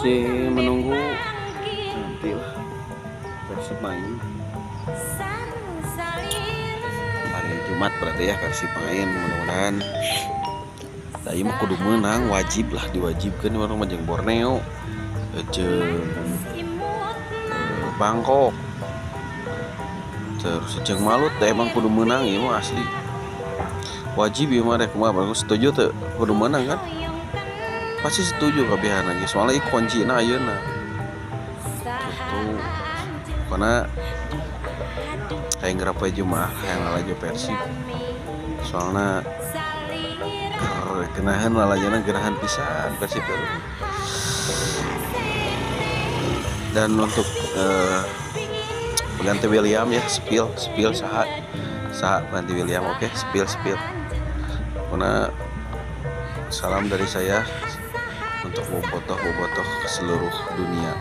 masih menunggu nanti lah Persib main hari Jumat berarti ya. Persib main mudah-mudahan tadi mah kudu menang, wajib lah, diwajibkan orang mah jeung Borneo jeung Bangkok terus jeung Malut emang kudu menang ya mah asli wajib ya mah rek mah setuju tuh kudu menang kan pasti setuju kabehan lagi soalnya ieu kuncina ayeuna gitu karena kayak ngerapai Jumat yang lalajo Persib soalnya kenahan lalajana gerahan pisan Persib baru. Dan untuk pengganti William ya spill saha pengganti William. Oke, spill karena salam dari saya untuk bobotoh ke seluruh dunia.